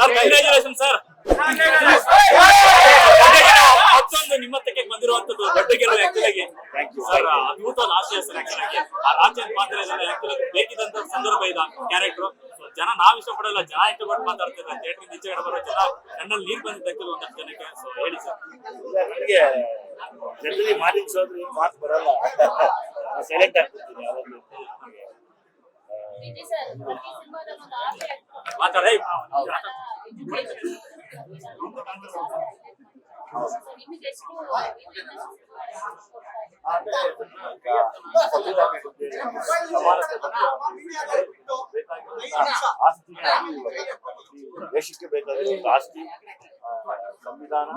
Congratulation sir. ಮತ್ತೊಂದು ನಿಮ್ಮತ್ತಕ್ಕೆ ಬಂದಿರುವಂತದ್ದು ದೊಡ್ಡ ಗೆಲುವು ಆಕ್ಚುಲಾಗಿ ಸರ್. ಅದ್ಭುತ ಆಶಯ ಸರ್. ಆಕ್ಚುಲಾಗಿ ಆ ರಾಜ್ಯದ ಪಾತ್ರ ಆಕ್ಚುಲಾಗಿ ಬೇಕಿದಂತ ಸಂದರ್ಭ ಇದ ಕ್ಯಾರೆಕ್ಟರ್. ಜನ ನಾವ್ ಇಷ್ಟಪಡಲ್ಲ, ಜನ ಇಷ್ಟಪಟ್ಟು ಮಾತಾಡ್ತಿದ್ದಾರೆ. ಥಿಯೇಟರ್ ಈಚೆಗಡೆ ಬರೋ ಜನ ಕಣ್ಣಲ್ಲಿ ನೀರ್ ಬಂದಿದ್ದ ಒಂದಷ್ಟು ಜನಕ್ಕೆ. ಸೊ ಹೇಳಿ ಸರ್. ನನಗೆ ಜನರಲಿ ಮಾರ್ನಿಂಗ್ ಹೋದ್ರೆ ಮಾತು ಬರಲ್ಲ, ಸೈಲೆಂಟ್ ಆಗ್ಬಿಡ್ತೀನಿ ಯಾವಾಗಲೂ. ಮಾತಾಡ ದೇಶಕ್ಕೆ ಬೇಕಾಗಿರೋ ಆಸ್ತಿ, ಸಂವಿಧಾನ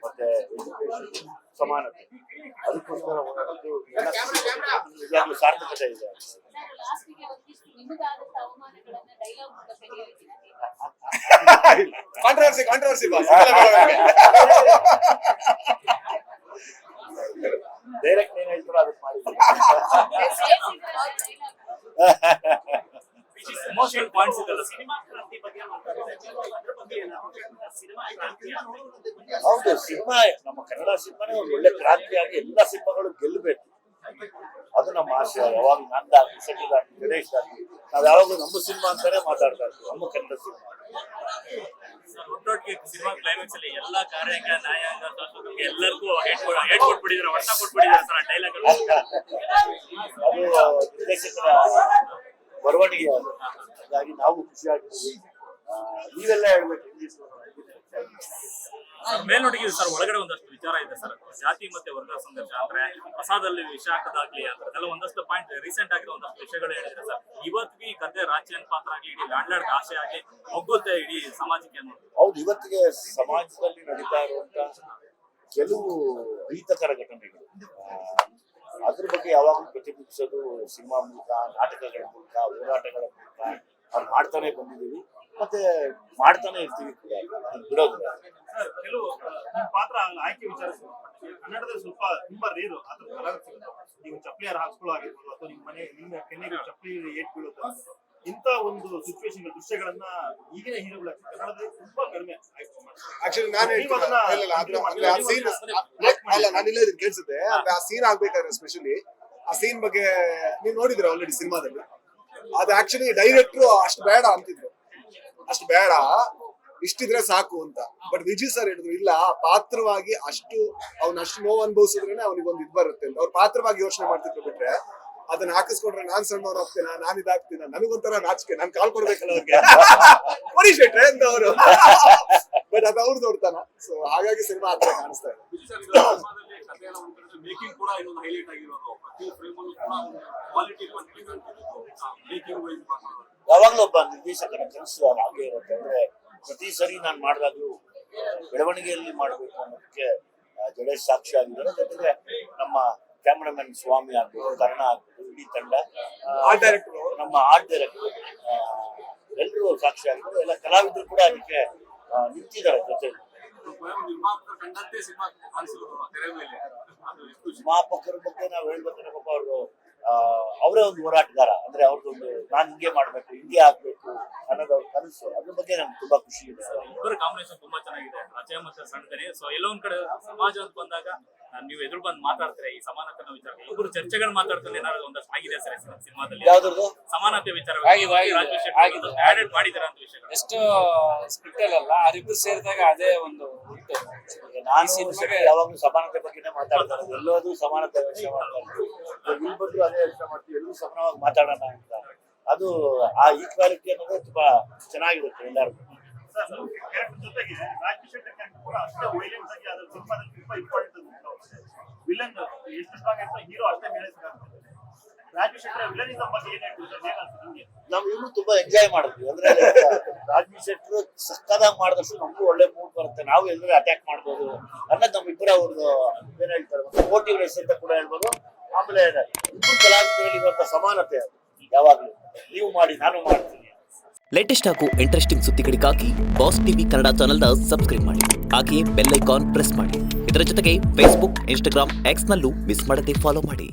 ಮತ್ತೆ ಎಜುಕೇಶನ್, ಸಮಾನತೆ, ಅದಕ್ಕೋಸ್ಕರ ಹೋರಾಡೋದು ನಿಜವಾಗ್ಲೂ ಸಾರ್ಥಕತೆ ಇದೆ. ಕಾಂಟ್ರವರ್ಸಿ ಡೈರೆಕ್ಟ್ ಏನ್ ಹೇಳ್ತಾರೋ ಅದಕ್ಕೆ ಮಾಡಿದ್ವಿ. ಎಮೋಷನಲ್ ಪಾಯಿಂಟ್ಸ್ ಇದೆಲ್ಲ. ಹೌದು, ಸಿನಿಮಾ ನಮ್ಮ ಕನ್ನಡ ಸಿನಿಮಾನೇ ಒಂದು ಒಳ್ಳೆ ಕ್ರಾಂತಿಯಾಗಿ ಎಲ್ಲ ಸಿನಿಮಾಗಳು ಗೆಲ್ಲಬೇಕು, ಅದು ನಮ್ಮ ಆಶಯ. ಯಾವಾಗ ನಂದಾಗ್ಲಿ, ಸಚಿನ್ ಆಗ್ಲಿ, ಗಣೇಶ್ ಆಗ್ಲಿ, ನಾವ್ ಯಾವಾಗಲೂ ನಮ್ಮ ಸಿನಿಮಾ ಅಂತಾನೆ ಮಾತಾಡ್ತಾ ಇರ್ತೀವಿ, ನಮ್ಮ ಕನ್ನಡ ಸಿನಿಮಾ. ಒಟ್ಟೊಟ್ಟಿಗೆ ಸಿನಿಮಾ ಕ್ಲೈಮ್ಯಾಕ್ಸ್ ಅಲ್ಲಿ ಎಲ್ಲಾ ಕಾರ್ಯಾಂಗ, ನ್ಯಾಯಾಂಗ, ಶಾಸಕರಿಗೆ ಎಲ್ಲರಿಗೂ ಹೇಟ್ ಕೊಟ್ಬಿಟ್ಟಿದ್ರೆ, ವರ್ಷ ಕೊಟ್ಬಿಟ್ಟಿದ್ದಾರೆ ಸರ್ ಡೈಲಾಗ್. ಅದು ನಿರ್ದೇಶಕರ ಬರವಣಿಗೆ ಅದು. ಹಾಗಾಗಿ ನಾವು ಖುಷಿಯಾಗಿದ್ದೀವಿ. ನೀವೆಲ್ಲ ಹೇಳ್ಬೇಕು. ಮೇಲ್ನೋಟಿಗೆ ಸರ್ ಒಳಗಡೆ ಒಂದಷ್ಟು ವಿಚಾರ ಇದೆ ಸರ್. ಜಾತಿ ಮತ್ತೆ ವರ್ಗದ ಸಂಘರ್ಷ ಅಂದ್ರೆ ಪ್ರಸಾದಲ್ಲಿ ವಿಷ ಹಾಕೋದಾಗ್ಲಿ, ಅದೆಲ್ಲ ಒಂದಷ್ಟು ಪಾಯಿಂಟ್ ರೀಸೆಂಟ್ ಆಗಿರೋ ಒಂದಷ್ಟು ವಿಷಯಗಳು ಹೇಳಿದ್ರೆ ಸರ್. ಇವತ್ತಿಗೆ ಈ ಕಥೆ ರಾಜ್ಯನ್ ಪಾತ್ರ ಆಗ್ಲಿ, ಇಡೀ ಲ್ಯಾಂಡ್ಲಾರ್ಡ್ ಆಶೆ ಆಗ್ಲಿ ಒಗ್ಗುತ್ತೆ ಇಡೀ ಸಮಾಜಕ್ಕೆ ಅನ್ನೋದು. ಹೌದು, ಇವತ್ತಿಗೆ ಸಮಾಜದಲ್ಲಿ ನಡೀತಾ ಇರುವಂತ ಕೆಲವು ಅಹಿತಕರ ಘಟನೆಗಳು, ಅದ್ರ ಬಗ್ಗೆ ಯಾವಾಗಲೂ ಪ್ರತಿಬಿಂಬಿಸೋದು ಸಿನಿಮಾ ಮೂಲಕ, ನಾಟಕಗಳ ಮೂಲಕ, ಹೋರಾಟಗಳ ಮೂಲಕ ನಾವು ಮಾಡ್ತಾನೆ ಬಂದಿದ್ದೀವಿ, ಮತ್ತೆ ಮಾಡ್ತಾನೆ ಇರ್ತೀವಿ ಕೂಡ, ಬಿಡೋದಿಲ್ಲ. ಕೆಲವು ನಿಮ್ ಪಾತ್ರ ಆಯ್ಕೆ ವಿಚಾರ ಕನ್ನಡದಲ್ಲಿ ಸ್ವಲ್ಪ ತುಂಬಾ ರೇರು ಅದ್ರ ನೀವು ಚಪ್ಪಲಿ ಯಾರು ಹಾಕ್ಸ್ಕೊಳ್ಳೋ ಆಗಿರ್ಬೋದು, ಅಥವಾ ನಿಮ್ಮ ಕೆನ್ನೆಗೆ ಚಪ್ಪಲಿ ಏಟ್ ಬೀಳುತ್ತೆ, ಇಂತ ಒಂದು ಸಿಚುವೇಶನ್ ದೃಶ್ಯಗಳನ್ನ ಈಗಿನ ಹೀರೋಗಳ ಕನ್ನಡದಲ್ಲಿ ತುಂಬಾ ಕಡಿಮೆ ಆಕ್ಚುಲಿ ನಾನು ಕೇಳಿಸುತ್ತೆ. ಆ ಸೀನ್ ಆಗ್ಬೇಕಾದ್ರೆ ಸ್ಪೆಷಲಿ ಆ ಸೀನ್ ಬಗ್ಗೆ ನೀವು ನೋಡಿದ್ರೆ ಆಲ್ರೆಡಿ ಸಿನಿಮಾದಲ್ಲಿ, ಅದು ಆಕ್ಚುಲಿ ಡೈರೆಕ್ಟ್ರು ಅಷ್ಟು ಬೇಡ ಅಂತಿದ್ರು, ಅಷ್ಟು ಬೇಡ, ಇಷ್ಟಿದ್ರೆ ಸಾಕು ಅಂತ. ಬಟ್ ವಿಜಯ್ ಸರ್ ಹೇಳಿದ್ರು ಇಲ್ಲ, ಪಾತ್ರವಾಗಿ ಅಷ್ಟು ನೋವು ಅನುಭವಿಸಿದ್ರೇನೆ ಅವನಿಗೊಂದು ಇದು ಬರುತ್ತೆ ಅಂತ. ಅವ್ರ ಪಾತ್ರವಾಗಿ ಯೋಚನೆ ಮಾಡ್ತಿದ್ರು. ಬಿಟ್ರೆ ಅದನ್ನ ಹಾಕಿಸ್ಕೊಂಡ್ರೆ ನಾನ್ ಸಣ್ಣವ್ರು ಆಗ್ತೀನ, ನಾನ್ ಇದಾಗ್ತೀನ, ನನಗೊಂಥರ ನಾಚಿಕೆ, ನಾನ್ ಕಾಲ್ ಕೊಡ್ಬೇಕಲ್ಲ ಅವ್ರಿಗೆ ಕೊಡಿ ಶೆಟ್ರೆ ಅಂತ ಅವರು. ಬಟ್ ಅದು ಅವ್ರದ್ದು ಹೊಡ್ತಾನ. ಸೊ ಹಾಗಾಗಿ ಸಿನಿಮಾ ಆ ತರ ಕಾಣಿಸ್ತಾ ಇದೆ. ಮೇಕಿಂಗ್ ಕೂಡ ಇನ್ನೊಂದು ಹೈಲೈಟ್ ಆಗಿರೋದು, ಪ್ರತಿ ಫ್ರೇಮ್ ಅಲ್ಲೂ ಕೂಡ ಕ್ವಾಲಿಟಿ ಯಾವಾಗ್ಲೂ ಒಬ್ಬ ನಿರ್ದೇಶಕರ ಕೆಲಸ ಹಾಗೆ ಇರುತ್ತೆ. ಅಂದ್ರೆ ಪ್ರತಿ ಸರಿ ನಾನು ಮಾಡಿದಾಗ್ಲೂ ಬೆಳವಣಿಗೆಯಲ್ಲಿ ಮಾಡಬೇಕು ಅನ್ನೋದಕ್ಕೆ ಜಡೇಶ್ ಸಾಕ್ಷಿ ಆಗಿದ್ದಾರೆ. ಜೊತೆಗೆ ನಮ್ಮ ಕ್ಯಾಮರಾಮನ್ ಸ್ವಾಮಿ ಆಗ್ಬೋದು, ಕರ್ಣ ಆಗ್ಬೋದು, ಇಡೀ ತಂಡ, ನಮ್ಮ ಆರ್ಟ್ ಡೈರೆಕ್ಟರ್ ಎಲ್ಲರೂ ಸಾಕ್ಷಿ ಆಗಿದ್ದಾರೆ. ಎಲ್ಲ ಕಲಾವಿದರು ಕೂಡ ಅದಕ್ಕೆ ನಿಂತಿದ್ದಾರೆ ಜೊತೆ. ನಿರ್ಮಾಪಕರ ಬಗ್ಗೆ ನಾವು ಹೇಳ್ಬೇಕಂದ್ರೆ ಪಾಪ ಅವರು ಅವರೇ ಒಂದು ಹೋರಾಟಗಾರ. ಅಂದ್ರೆ ಅವ್ರದ್ದೊಂದು ನಾನ್ ಹಿಂಗೆ ಮಾಡ್ಬೇಕು, ಹಿಂಗೆ ಆಗ್ಬೇಕು ಅನ್ನೋದು ಅವ್ರ ಕನಸು. ಅದ್ರ ಬಗ್ಗೆ ನಮ್ಗೆ ತುಂಬಾ ಖುಷಿ ಇದೆ. ಇಬ್ಬರ ಕಾಂಬಿನೇಷನ್ ತುಂಬಾ ಚೆನ್ನಾಗಿದೆ, ಅಜಯ್ ಮತ್ತೆ ಸಣ್ಣದರಿ. ಸೊ ಎಲ್ಲೋ ಒಂದ್ ಕಡೆ ಸಮಾಜ ಅಂತ ಬಂದಾಗ ನೀವು ಎದುರು ಬಂದು ಮಾತಾಡ್ತಾರೆ ಈ ಸಮಾನತೆ ವಿಚಾರ, ಇಬ್ಬರು ಚರ್ಚೆಗಳು ಮಾತಾಡ್ತಾರೆ. ಏನಾದ್ರು ಒಂದಷ್ಟು ಆಗಿದೆ ಸರ್ ಸಿನಿಮಾದಲ್ಲಿ ಯಾವ್ದು ಸಮಾನತೆ ವಿಚಾರ ಆಡೆಡ್ ಮಾಡಿದಾರೆ ಅಂತ ವಿಷಯ. ಎಷ್ಟು ಸ್ಕ್ರಿಪ್ಟಲ್ ಅಲ್ಲ, ಅವರಿಬ್ರು ಸೇರಿದಾಗ ಅದೇ ಒಂದು ನಾನು ಸಿನಿಮಾಗೆ ಯಾವಾಗಲೂ ಸಮಾನತೆ ಬಗ್ಗೆನೇ ಮಾತಾಡ್ತಾರೆ. ಎಲ್ಲೋದು ಸಮಾನತೆ ವಿಷಯ ಮಾಡ್ತಾರೆ, ಇಲ್ಲಿ ಬಂದ್ರು ಅದೇ ವಿಷಯ ಮಾಡ್ತೀವಿ, ಎಲ್ಲರೂ ಸಮಾನವಾಗಿ ಮಾತಾಡೋಣ ಅಂತ. ಅದು ಆ ಈಕ್ವಾಲಿಟಿ ಅನ್ನೋದು ತುಂಬಾ ಚೆನ್ನಾಗಿರುತ್ತೆ ಎಲ್ಲರಿಗೂ. ಜೊತೆಗೆ ರಾಜ್ಯ ಶೆಟ್ಟಿ ಕೂಡ ಅಷ್ಟೇ ವೈಲೆನ್ಸ್ ಆಗಿ ಅದ್ರ ಸಿನಿಮಾದಲ್ಲಿ ತುಂಬಾ ಇಂಪಾರ್ಟೆಂಟ್ ವಿಲನ್ ಎಷ್ಟು ಸ್ಟ್ರಾಂಗ್ ಇರ್ತಾರೆ, ಹೀರೋ ಅಷ್ಟೇ ಮೇಲೆ ರಾಜ್ಯ ಶೆಟ್ಟಿ ವಿಲನಿಸಂ ಬಗ್ಗೆ ಏನ್ ಹೇಳ್ತೀವಿ? ನಾವು ಇನ್ನು ತುಂಬಾ ಎಂಜಾಯ್ ಮಾಡಿದ್ವಿ. ಅಂದ್ರೆ ರಾಜ್ಯ ಶೆಟ್ರು ಸಕ್ಕದಾಗಿ ಮಾಡಿದಷ್ಟು ನಮಗೂ ಒಳ್ಳೆ ಮೂಡ್ ಬರುತ್ತೆ, ನಾವು ಎಲ್ಲರೂ ಅಟ್ಯಾಕ್ ಮಾಡ್ಬೋದು ಅನ್ನೋದು ನಮ್ಮಿಬ್ಬರ ಅವ್ರದ್ದು ಏನ್ ಹೇಳ್ತಾರೆ ಮೋಟಿವ್ನೆಸ್ ಅಂತ ಕೂಡ ಹೇಳ್ಬೋದು. ಆಮೇಲೆ ಇಬ್ಬರು ಕಲಾವಿದರಲ್ಲಿ ಬರುವಂತ ಸಮಾನತೆ ಅದು ಯಾವಾಗ್ಲೂ ನೀವು ಮಾಡಿ, ನಾನು ಮಾಡ್ತೀನಿ. ಲೇಟೆಸ್ಟ್ ಹಾಗೂ ಇಂಟ್ರೆಸ್ಟಿಂಗ್ ಸುದ್ದಿಗಳಿಗಾಗಿ ಬಾಸ್ ಟಿವಿ ಕನ್ನಡ ಚಾನೆಲ್ನ ಸಬ್ಸ್ಕ್ರೈಬ್ ಮಾಡಿ. ಹಾಗೆಯೇ ಬೆಲ್ ಐಕಾನ್ ಪ್ರೆಸ್ ಮಾಡಿ. ಇದರ ಜೊತೆಗೆ ಫೇಸ್ಬುಕ್, ಇನ್ಸ್ಟಾಗ್ರಾಮ್, ಎಕ್ಸ್ನಲ್ಲೂ ಮಿಸ್ ಮಾಡದೆ ಫಾಲೋ ಮಾಡಿ.